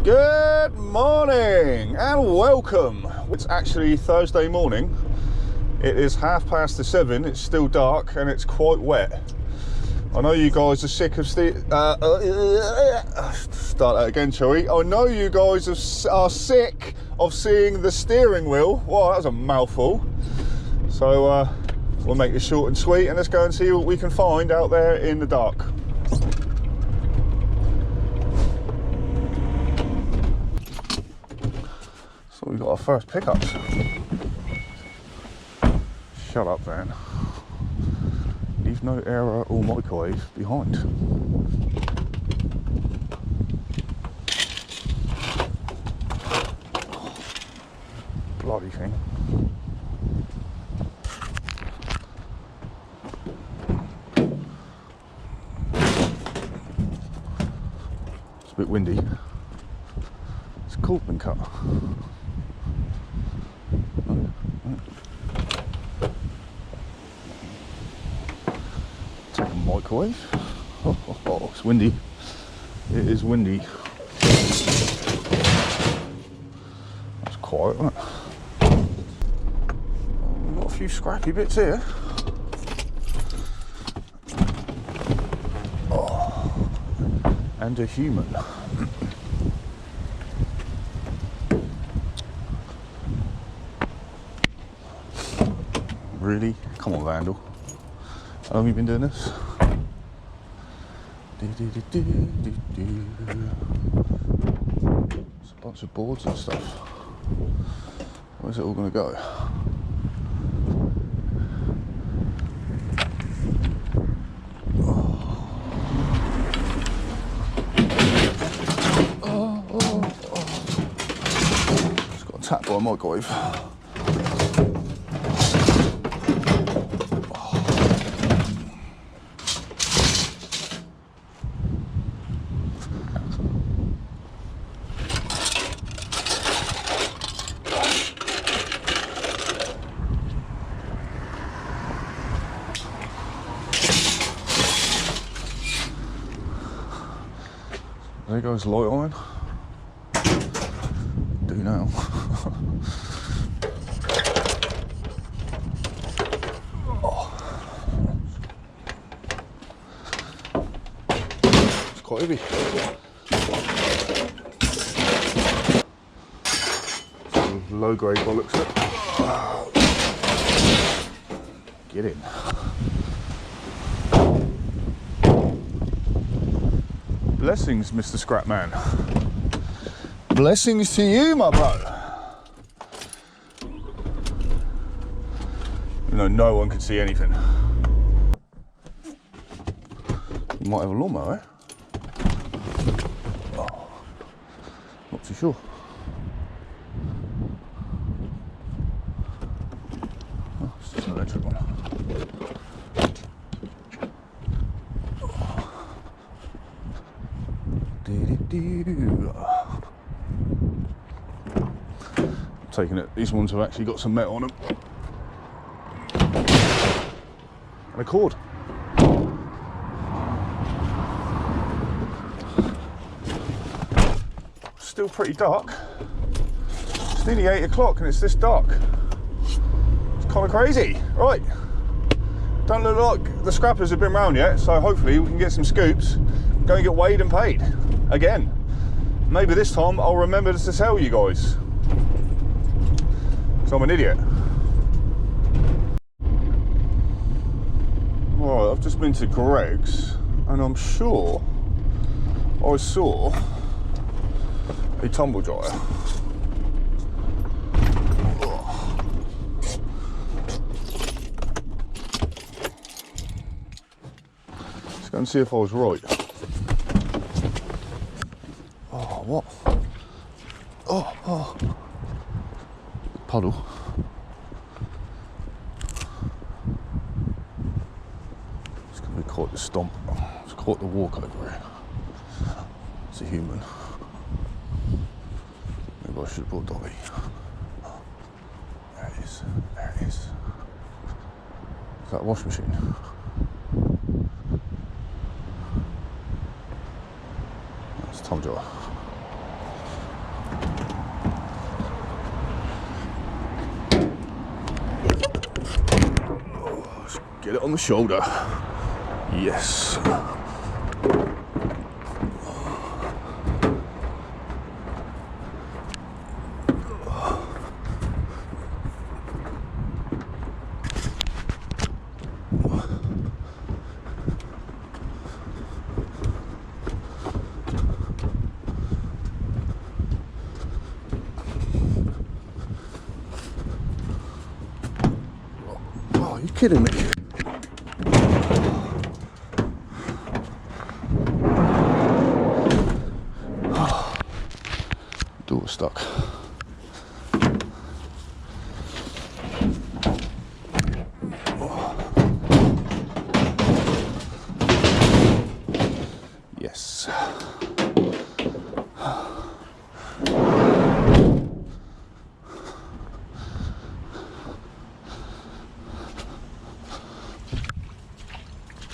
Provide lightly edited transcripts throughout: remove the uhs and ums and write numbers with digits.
Good morning and welcome. It's actually Thursday morning. It is 7:30. It's still dark and it's quite wet. I know you guys are sick of start that again, shall we? I know you guys are sick of seeing the steering wheel. Wow, that was a mouthful. So we'll make this short and sweet and let's go and see what we can find out there in the dark. So we got our first pickups. Shut up, van. Leave no error or microwave behind. Bloody thing. It's a bit windy. It's a cord been cut. Microwave. Oh, it's windy. It is windy. That's quiet, isn't it? We've got a few scrappy bits here. Oh, and a human. Really? Come on, Vandal. How long have you been doing this? It's a bunch of boards and stuff. Where's it all going to go? It's got attacked by a microwave. There goes light iron. Do now. Oh. It's quite heavy. Some low grade bollocks. Get in. Blessings, Mr. Scrapman. Blessings to you, my bro. You know, no one can see anything. You might have a lawnmower, eh? Oh, not too sure. Oh, it's just an electric one. Taking it, these ones have actually got some metal on them. And a cord. Still pretty dark. It's nearly 8 o'clock and it's this dark. It's kind of crazy. Right. Don't look like the scrappers have been round yet, so hopefully we can get some scoops, go and get weighed and paid. Again. Maybe this time I'll remember to tell you guys. Because I'm an idiot. Right, I've just been to Greg's and I'm sure I saw a tumble dryer. Let's go and see if I was right. Oh, what? Oh. Puddle. It's going to be quite the stomp. It's quite the walk over here. It's a human. Maybe I should have brought Dolly. There it is. There it is. Is that a wash machine? That's Tom Joy. Get it on the shoulder. Yes. Oh, are you kidding me? Door stuck. Yes.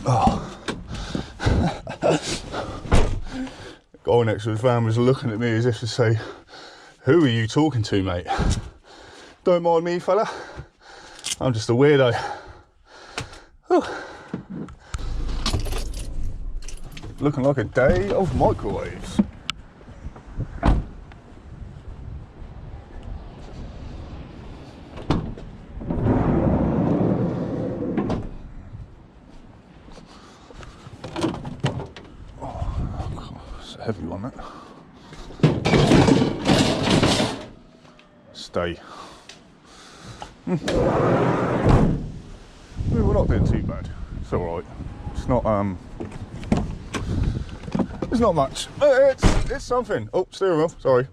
Oh. Guy next to his van was looking at me as if to say, "Who are you talking to, mate? Don't mind me, fella. I'm just a weirdo." Whew. Looking like a day of microwaves. Heavy one, that. Stay. We're not doing too bad. It's all right. It's not It's not much. It's something. Oh, steering wheel. Sorry.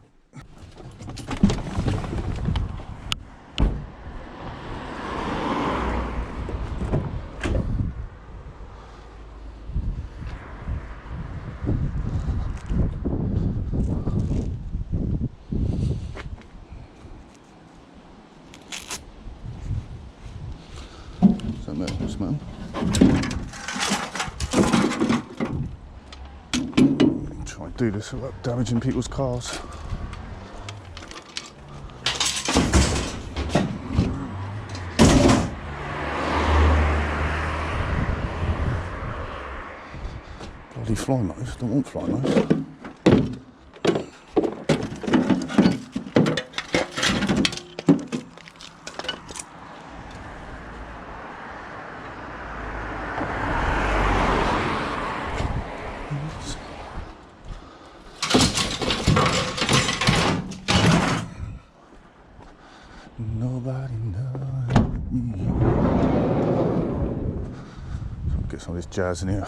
Man. Try and do this without damaging people's cars. Bloody fly knives, don't want fly knives. Nobody knows me. Get some of this jazz in here.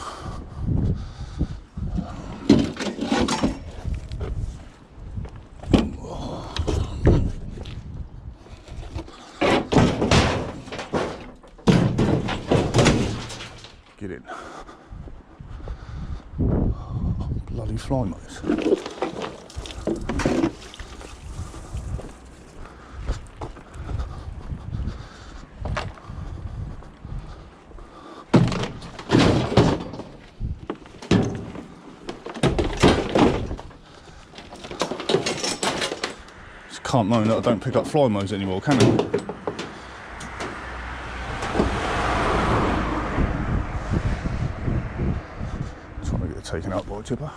Get in. Bloody fly knives. Can't moan that I don't pick up fly modes anymore, can I? Trying to get it taken out by a chipper.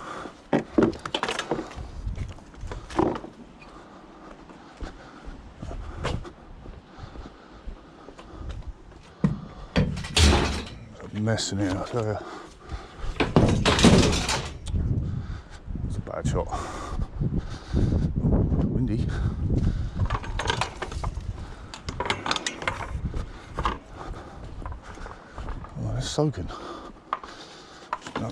There's a mess in here, I tell you. It's a bad shot. Windy. Oh, it's soaking. No.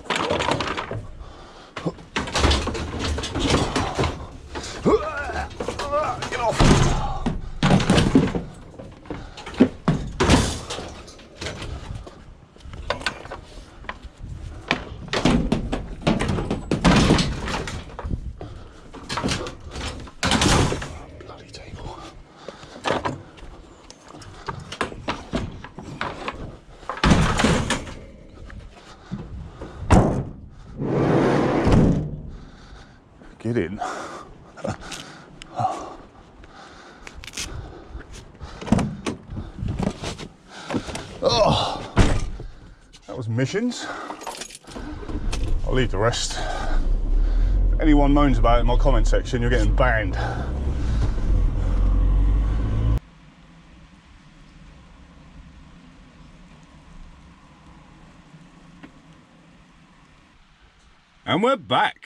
Get off. Get in. Oh. missions. I'll leave the rest. If anyone moans about it in my comment section, you're getting banned. And we're back.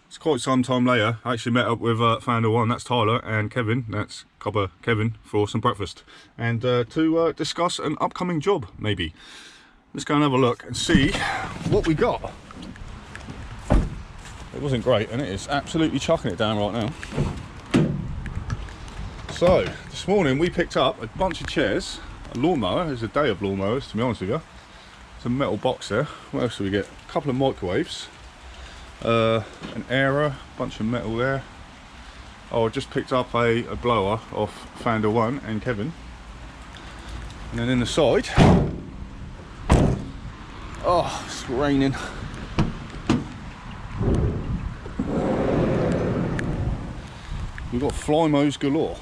It's quite some time later. I actually met up with Founder One, that's Tyler, and Kevin, that's Copper Kevin, for some breakfast. And to discuss an upcoming job, maybe. Let's go and have a look and see what we got. It wasn't great, and it is absolutely chucking it down right now. So, this morning we picked up a bunch of chairs, a lawnmower. There's a day of lawnmowers, to be honest with you. There's a metal box there. What else do we get? A couple of microwaves. An aera, bunch of metal there. Oh, I just picked up a blower off Founder One and Kevin. And then in the side, oh, it's raining. We've got fly mows galore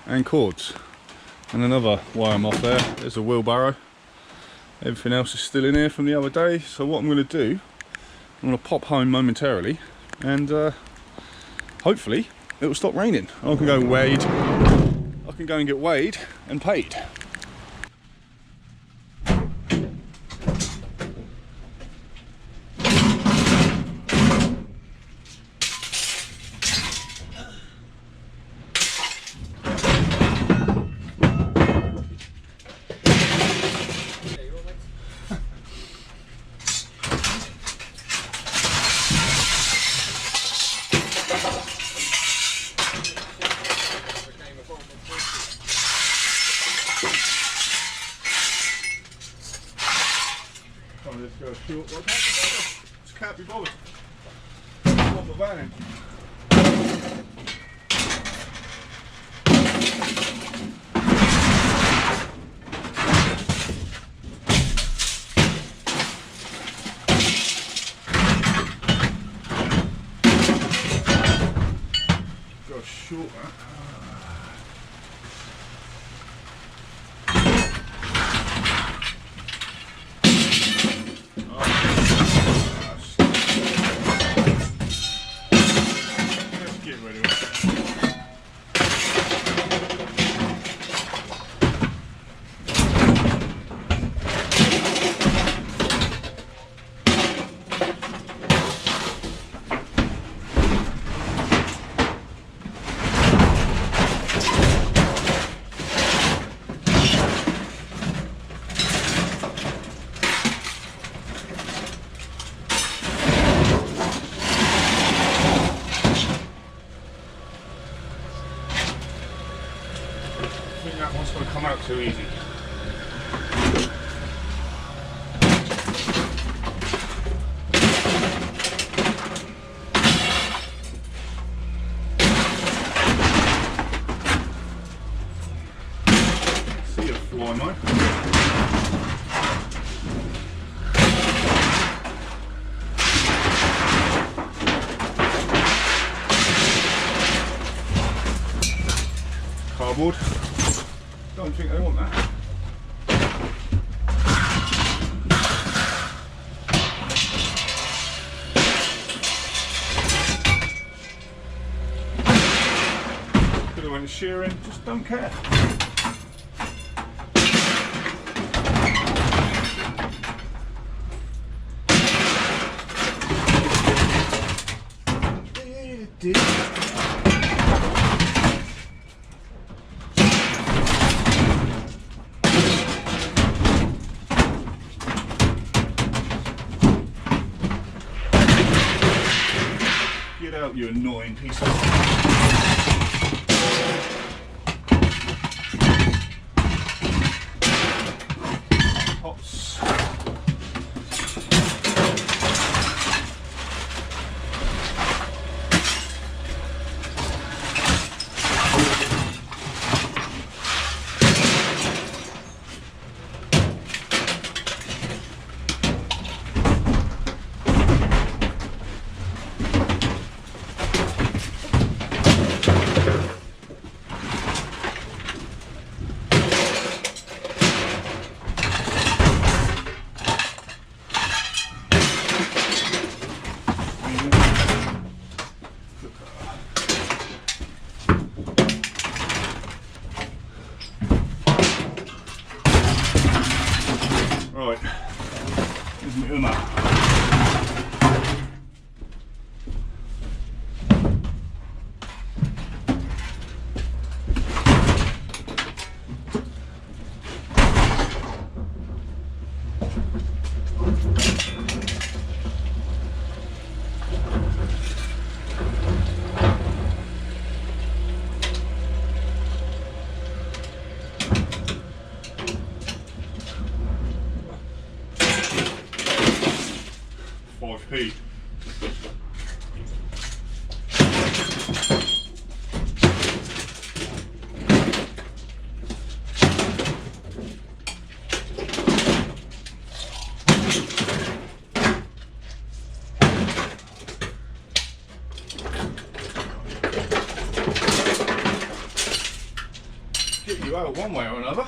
and cords, and another wire moth there. There's a wheelbarrow. Everything else is still in here from the other day. So what I'm going to do, I'm going to pop home momentarily, and hopefully it will stop raining. I can go and wade. I can go and get weighed and paid. Let's go short. Well, just can't be bothered. Pop the van in. Go short. I think that one's going to come out too easy. See you fly, mate. Cardboard. Don't think they want that. Could have went shearing, just don't care. Get out, you annoying piece of... Hops. out one way or another.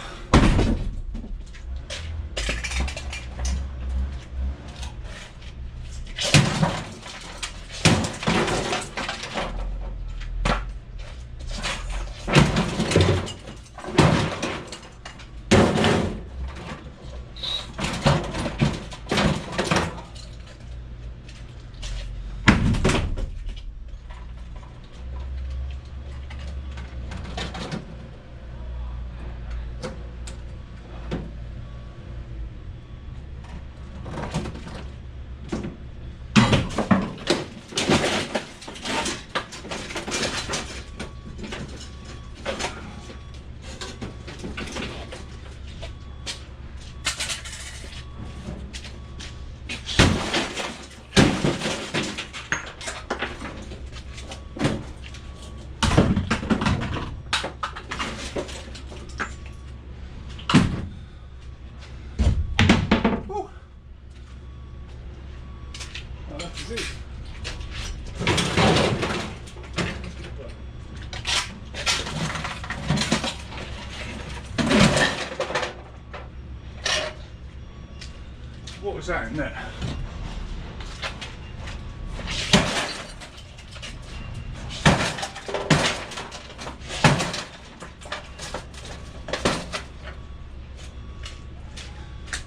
What was that in there?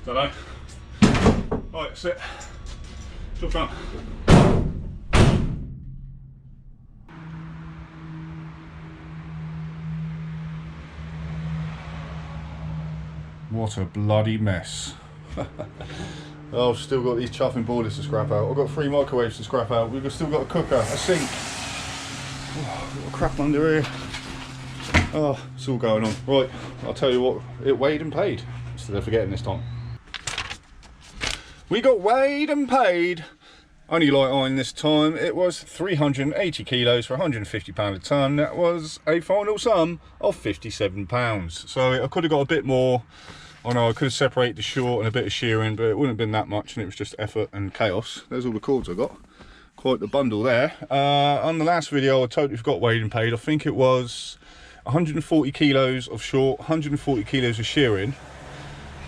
Don't know. Right, that's it. Job done. What a bloody mess. Oh, I've still got these chuffing boilers to scrap out. I've got 3 microwaves to scrap out. We've still got a cooker, a sink. Oh, I've got crap under here. Oh, it's all going on. Right, I'll tell you what, it weighed and paid. Instead of forgetting this time. We got weighed and paid. Only light iron this time. It was 380 kilos for £150 a tonne. That was a final sum of £57. So I could have got a bit more. I know I could have separated the short and a bit of shearing, but it wouldn't have been that much, and it was just effort and chaos. There's all the cords I got. Quite the bundle there. On the last video, I totally forgot weighed and paid. I think it was 140 kilos of short, 140 kilos of shearing.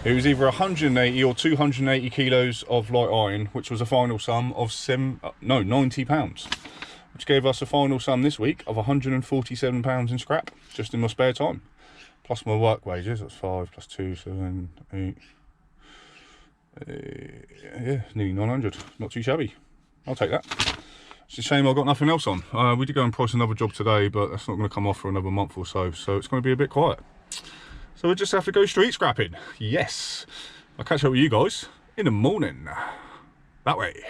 It was either 180 or 280 kilos of light iron, which was a final sum of £90, which gave us a final sum this week of £147 in scrap, just in my spare time. Plus my work wages, that's 5 plus 2, 7, 8. Yeah, nearly 900. Not too shabby. I'll take that. It's a shame I've got nothing else on. We did go and price another job today, but that's not going to come off for another month or so, so it's going to be a bit quiet. So we just have to go street scrapping. Yes. I'll catch up with you guys in the morning. That way.